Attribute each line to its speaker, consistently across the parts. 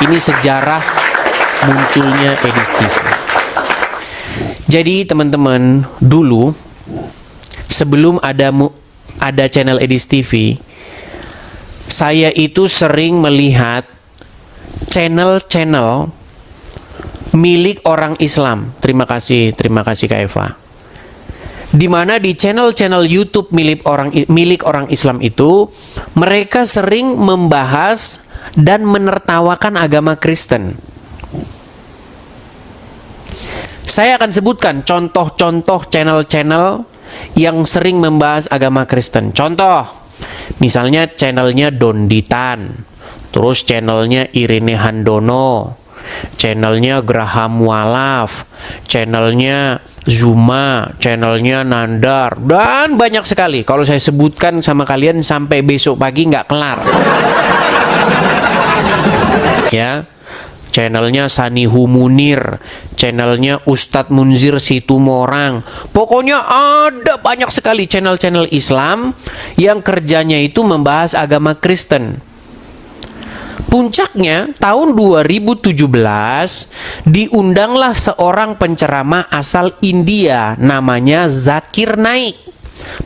Speaker 1: Ini sejarah munculnya Edis TV. Jadi teman-teman, dulu sebelum ada channel Edis TV, saya itu sering melihat channel-channel milik orang Islam. Terima kasih Kak Eva. Di mana di channel-channel YouTube milik orang Islam itu, mereka sering membahas dan menertawakan agama Kristen. Saya akan sebutkan contoh-contoh channel-channel yang sering membahas agama Kristen. Contoh, misalnya channelnya Donditan, terus channelnya Irene Handono, channelnya Graham Walaf, channelnya Zuma, channelnya Nandar, dan banyak sekali. Kalau saya sebutkan sama kalian sampai besok pagi nggak kelar. Ya, channelnya Sanihu Munir, channelnya Ustadz Munzir Situmorang. Pokoknya ada banyak sekali channel-channel Islam yang kerjanya itu membahas agama Kristen. Puncaknya tahun 2017 diundanglah seorang penceramah asal India namanya Zakir Naik.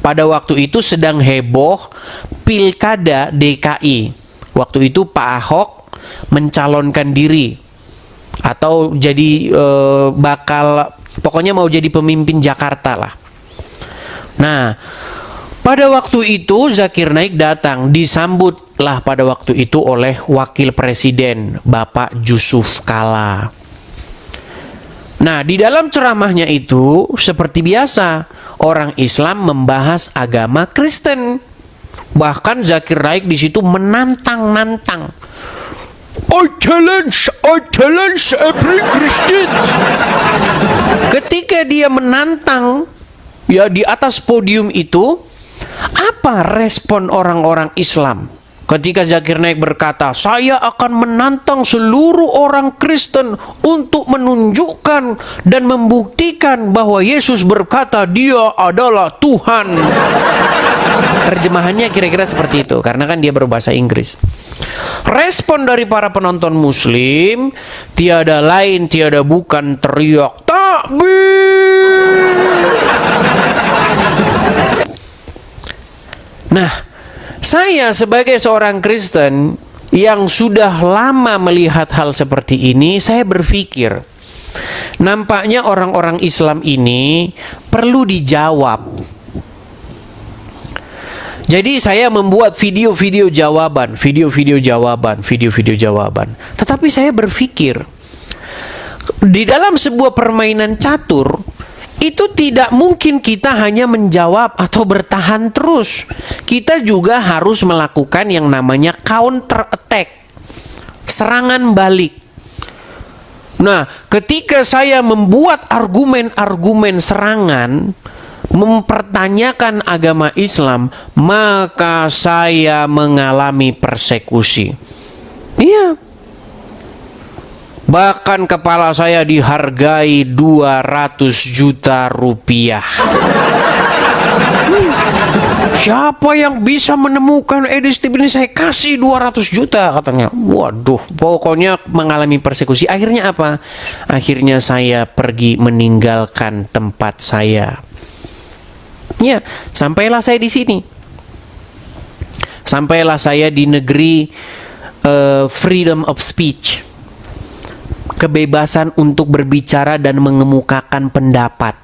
Speaker 1: Pada waktu itu sedang heboh Pilkada DKI. Waktu itu Pak Ahok mencalonkan diri atau jadi pokoknya mau jadi pemimpin Jakarta lah. Nah, pada waktu itu Zakir Naik datang, disambutlah pada waktu itu oleh Wakil Presiden Bapak Yusuf Kala. Nah, di dalam ceramahnya itu seperti biasa orang Islam membahas agama Kristen. Bahkan Zakir Naik di situ menantang-nantang. I challenge every Christian. Ketika dia menantang ya di atas podium itu, apa respon orang-orang Islam? Ketika Zakir Naik berkata, saya akan menantang seluruh orang Kristen untuk menunjukkan dan membuktikan bahwa Yesus berkata dia adalah Tuhan. Terjemahannya kira-kira seperti itu, karena kan dia berbahasa Inggris. Respon dari para penonton Muslim tiada lain tiada bukan teriak takbir. Nah, saya sebagai seorang Kristen yang sudah lama melihat hal seperti ini, saya berpikir nampaknya orang-orang Islam ini perlu dijawab. Jadi saya membuat video-video jawaban. Tetapi saya berpikir, di dalam sebuah permainan catur, itu tidak mungkin kita hanya menjawab atau bertahan terus. Kita juga harus melakukan yang namanya counter attack, serangan balik. Nah, ketika saya membuat argumen-argumen serangan, mempertanyakan agama Islam, maka saya mengalami persekusi. Iya. Bahkan kepala saya dihargai 200 juta rupiah. Siapa yang bisa menemukan Edis TV ini, saya kasih 200 juta katanya. Waduh, pokoknya mengalami persekusi. Akhirnya apa? Akhirnya saya pergi meninggalkan tempat saya. Ya, sampailah saya di sini. Sampailah saya di negeri freedom of speech. Kebebasan untuk berbicara dan mengemukakan pendapat.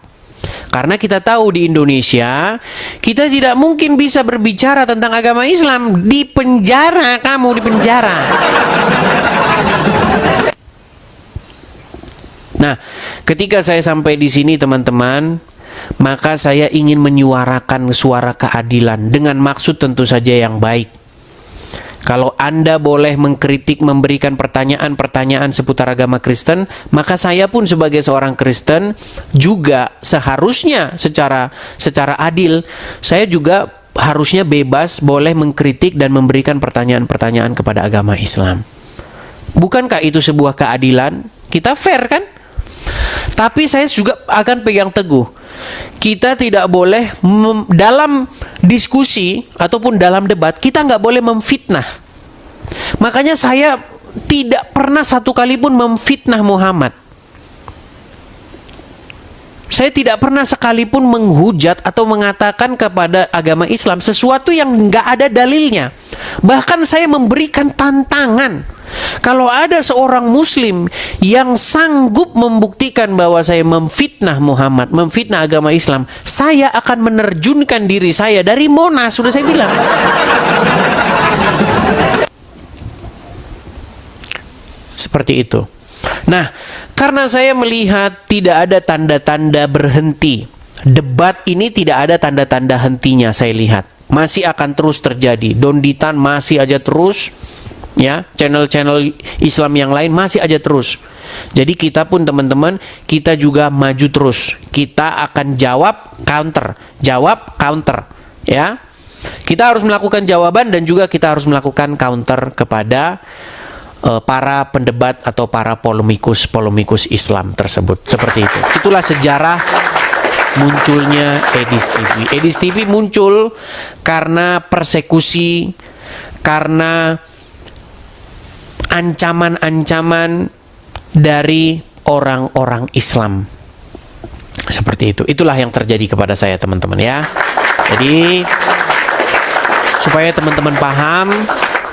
Speaker 1: Karena kita tahu di Indonesia, kita tidak mungkin bisa berbicara tentang agama Islam. Di penjara, kamu di penjara. Nah, ketika saya sampai di sini teman-teman, maka saya ingin menyuarakan suara keadilan dengan maksud tentu saja yang baik. Kalau Anda boleh mengkritik, memberikan pertanyaan-pertanyaan seputar agama Kristen, maka saya pun sebagai seorang Kristen juga seharusnya secara adil, saya juga harusnya bebas boleh mengkritik dan memberikan pertanyaan-pertanyaan kepada agama Islam. Bukankah itu sebuah keadilan? Kita fair kan? Tapi saya juga akan pegang teguh, kita tidak boleh dalam diskusi ataupun dalam debat, kita nggak boleh memfitnah. Makanya saya tidak pernah satu kali pun memfitnah Muhammad. Saya tidak pernah sekalipun menghujat atau mengatakan kepada agama Islam sesuatu yang nggak ada dalilnya. Bahkan saya memberikan tantangan. Kalau ada seorang muslim yang sanggup membuktikan bahwa saya memfitnah Muhammad, memfitnah agama Islam, saya akan menerjunkan diri saya dari Monas, sudah saya bilang. Seperti itu. Nah, karena saya melihat tidak ada tanda-tanda berhenti. Debat ini tidak ada tanda-tanda hentinya, saya lihat. Masih akan terus terjadi. Donditan masih aja terus. Ya, channel-channel Islam yang lain masih aja terus. Jadi kita pun teman-teman, kita juga maju terus. Kita akan jawab counter. Jawab counter. Ya. Kita harus melakukan jawaban dan juga kita harus melakukan counter kepada para pendebat atau para polemikus Islam tersebut. Seperti itu. Itulah sejarah munculnya Edis TV. Edis TV muncul karena persekusi, karena ancaman-ancaman dari orang-orang Islam. Seperti itu. Itulah yang terjadi kepada saya, teman-teman, ya. Jadi supaya teman-teman paham,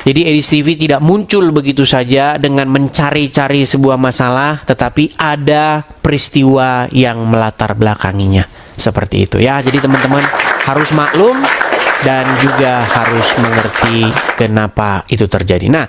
Speaker 1: jadi Edis TV tidak muncul begitu saja dengan mencari-cari sebuah masalah, tetapi ada peristiwa yang melatar belakanginya. Seperti itu, ya. Jadi teman-teman harus maklum dan juga harus mengerti kenapa itu terjadi. Nah,